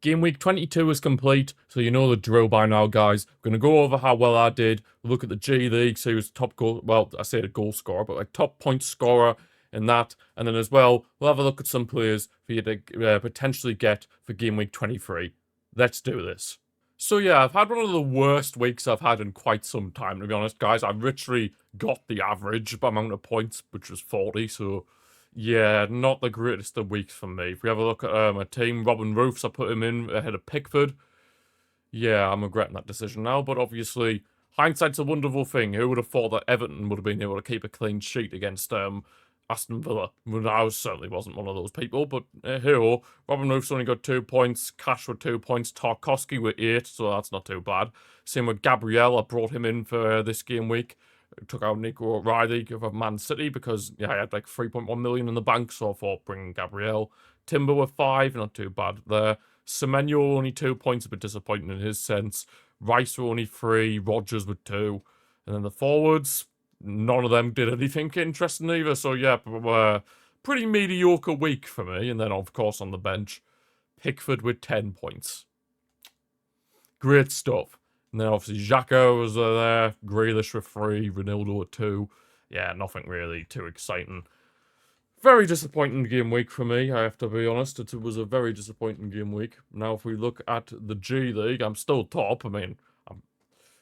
Game week 22 is complete, so you know the drill by now, guys. We're going to go over how well I did, look at the G League, see who's top goal, well, I say the goal scorer, but like top point scorer in that. And then as well, we'll have a look at some players for you to potentially get for game week 23. Let's do this. So yeah, I've had one of the worst weeks I've had in quite some time, to be honest, guys. I've literally got the average amount of points, which was 40, so yeah, not the greatest of weeks for me. If we have a look at my team, Robin Roofs, I put him in ahead of Pickford. Yeah, I'm regretting that decision now, but obviously, hindsight's a wonderful thing. Who would have thought that Everton would have been able to keep a clean sheet against Aston Villa? Well, I certainly wasn't one of those people, but here, Robin Roofs only got 2 points, Cash with 2 points, Tarkowski with 8, so that's not too bad. Same with Gabriel, I brought him in for this game week. Took out Nico O'Reilly of Man City because I had like 3.1 million in the bank, so I thought bringing Gabriel. Timber with 5, not too bad there. Semenyo only 2 points, a bit disappointing in his sense. Rice were only 3, Rogers with 2. And then the forwards, none of them did anything interesting either. So yeah, pretty mediocre week for me. And then of course on the bench, Pickford with 10 points. Great stuff. And then obviously Xhaka was there, Grealish with 3, Ronaldo with 2. Yeah, nothing really too exciting. Very disappointing game week for me, I have to be honest. It was a very disappointing game week. Now, if we look at the G League, I'm still top. I mean,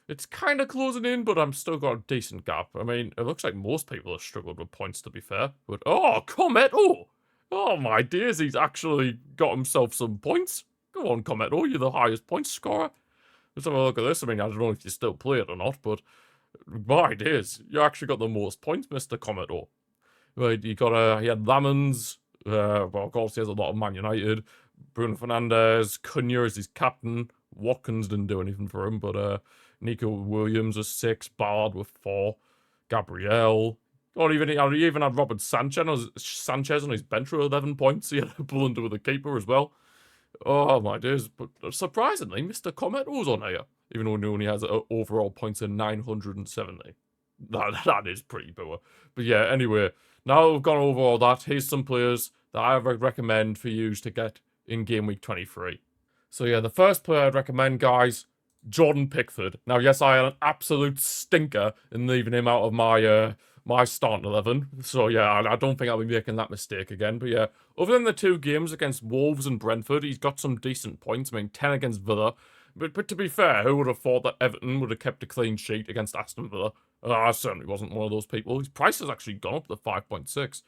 it's kind of closing in, but I'm still got a decent gap. I mean, it looks like most people have struggled with points, to be fair. But, oh, Comet, oh my dears, he's actually got himself some points. Go on, Comet, you're the highest point scorer. Let's have a look at this. I mean, I don't know if you still play it or not, but my days, you actually got the most points, Mr. Commodore. Right, he had Lamans, well, of course, he has a lot of Man United. Bruno Fernandes, Cunha is his captain. Watkins didn't do anything for him, but Nico Williams was 6, Bard with 4, Gabriel. Or he even had Robert Sanchez on his bench with 11 points. He had a blunder with the keeper as well. Oh my days, but surprisingly, Mr. Comet was on here, even though he only has overall points of 970. That is pretty poor. But yeah, anyway, now we've gone over all that, here's some players that I would recommend for you to get in Game Week 23. So yeah, the first player I'd recommend, guys, Jordan Pickford. Now, yes, I had an absolute stinker in leaving him out of my starting 11. So yeah, I don't think I'll be making that mistake again. But yeah, other than the 2 games against Wolves and Brentford, he's got some decent points. I mean, 10 against Villa. But to be fair, who would have thought that Everton would have kept a clean sheet against Aston Villa? I certainly wasn't one of those people. His price has actually gone up to 5.6.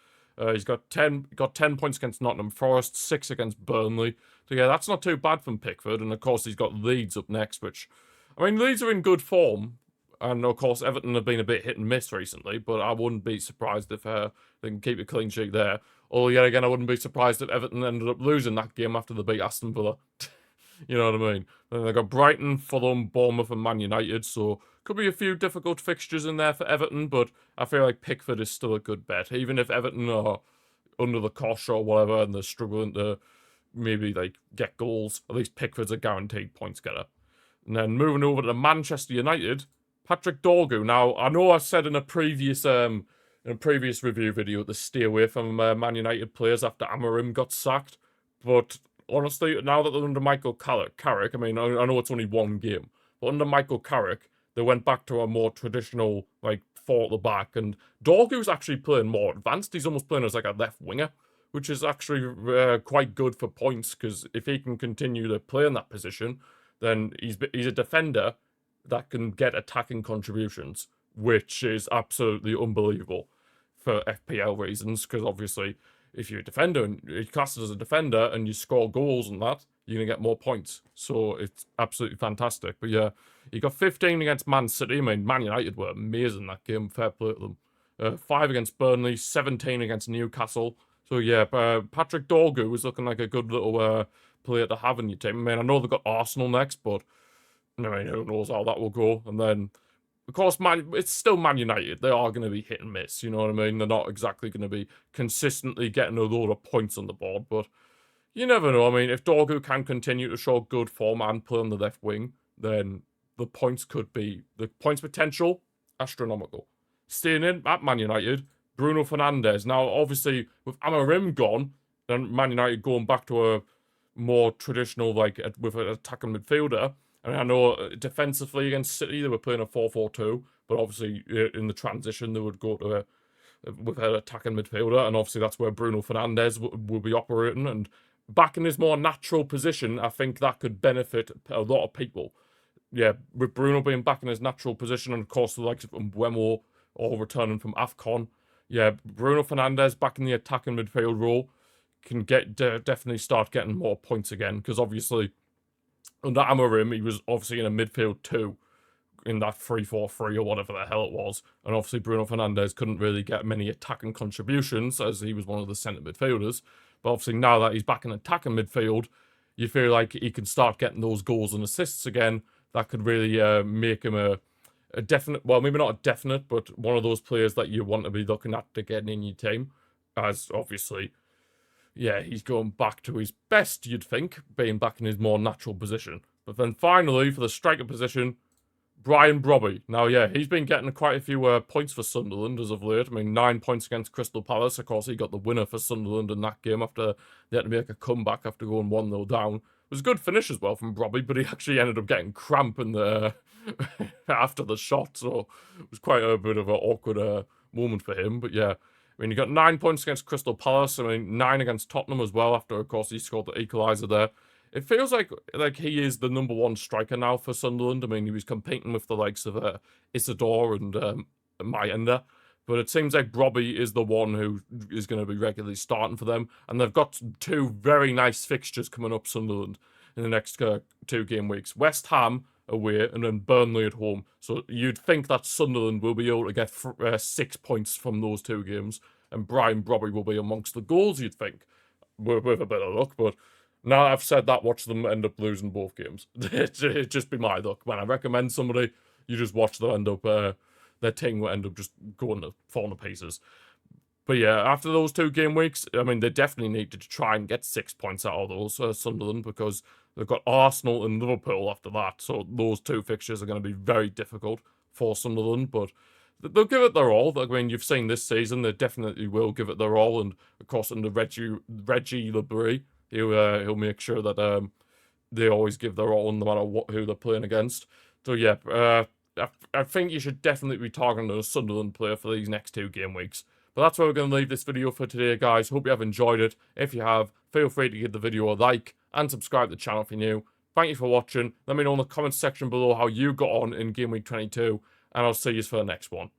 He's got 10 points against Nottingham Forest, 6 against Burnley. So yeah, that's not too bad from Pickford. And of course, he's got Leeds up next, which, I mean, Leeds are in good form. And of course, Everton have been a bit hit and miss recently, but I wouldn't be surprised if they can keep a clean sheet there. Or yet again, I wouldn't be surprised if Everton ended up losing that game after they beat Aston Villa. You know what I mean? Then they've got Brighton, Fulham, Bournemouth, and Man United, so could be a few difficult fixtures in there for Everton, but I feel like Pickford is still a good bet. Even if Everton are under the cosh or whatever and they're struggling to maybe like get goals, at least Pickford's a guaranteed points getter. And then moving over to Manchester United, Patrick Dorgu. Now, I know I said in a previous review video to stay away from Man United players after Amorim got sacked, but honestly, now that they're under Michael Carrick, I mean, I know it's only 1 game, but under Michael Carrick, they went back to a more traditional, like, 4 at the back, and Dorgu's actually playing more advanced. He's almost playing as, like, a left winger, which is actually quite good for points, because if he can continue to play in that position, then he's a defender that can get attacking contributions, which is absolutely unbelievable for FPL reasons, because obviously, if you're a defender and you're classed as a defender and you score goals and that, you're going to get more points. So it's absolutely fantastic. But yeah, you got 15 against Man City. I mean, Man United were amazing that game. Fair play to them. 5 against Burnley, 17 against Newcastle. So yeah, Patrick Dorgu was looking like a good little player to have in your team. I mean, I know they've got Arsenal next, but I mean, who knows how that will go. And then, of course, it's still Man United. They are going to be hit and miss, you know what I mean? They're not exactly going to be consistently getting a load of points on the board, but you never know. I mean, if Dorgu can continue to show good form and play on the left wing, then the points potential, astronomical. Staying in at Man United, Bruno Fernandes. Now, obviously, with Amorim gone, then Man United going back to a more traditional, like with an attacking midfielder. And I know defensively against City they were playing a 4-4-2, but obviously in the transition they would go to with an attacking midfielder, and obviously that's where Bruno Fernandes will be operating. And back in his more natural position, I think that could benefit a lot of people. Yeah, with Bruno being back in his natural position, and of course the likes of Mbeumo all returning from AFCON. Yeah, Bruno Fernandes back in the attacking midfield role can definitely start getting more points again, because obviously under Amorim he was obviously in a midfield too, in that 3-4-3 or whatever the hell it was. And obviously Bruno Fernandes couldn't really get many attacking contributions as he was one of the centre midfielders. But obviously now that he's back in attacking midfield, you feel like he can start getting those goals and assists again. That could really make him a definite, well, maybe not a definite, but one of those players that you want to be looking at to get in your team. As obviously, yeah, he's going back to his best, you'd think, being back in his more natural position. But then finally, for the striker position, Brian Brobby. Now, yeah, he's been getting quite a few points for Sunderland as of late. I mean, 9 points against Crystal Palace. Of course, he got the winner for Sunderland in that game after they had to make a comeback after going 1-0 down. It was a good finish as well from Brobby, but he actually ended up getting cramp in the after the shot, so it was quite a bit of an awkward moment for him. But yeah, I mean, he got 9 points against Crystal Palace. I mean, 9 against Tottenham as well after, of course, he scored the equaliser there. It feels like he is the number one striker now for Sunderland. I mean, he was competing with the likes of Isidore and Mayenda. But it seems like Brobby is the one who is going to be regularly starting for them. And they've got 2 very nice fixtures coming up, Sunderland, in the next 2 game weeks. West Ham away and then Burnley at home. So you'd think that Sunderland will be able to get 6 points from those 2 games. And Brian Brobby will be amongst the goals, you'd think, with a bit of luck. But now I've said that, watch them end up losing both games. It'd just be my luck. When I recommend somebody, you just watch them end up, their team will end up just falling to pieces. But yeah, after those 2 game weeks, I mean, they definitely need to try and get 6 points out of those, Sunderland, because they've got Arsenal and Liverpool after that. So those 2 fixtures are going to be very difficult for Sunderland, but they'll give it their all. I mean, you've seen this season, they definitely will give it their all. And of course, under Reggie Labrie, he'll make sure that they always give their all no matter who they're playing against. So yeah, I think you should definitely be targeting a Sunderland player for these next 2 game weeks. But that's where we're going to leave this video for today, guys. Hope you have enjoyed it. If you have, feel free to give the video a like and subscribe to the channel if you're new. Thank you for watching. Let me know in the comments section below how you got on in Game Week 22, and I'll see you for the next one.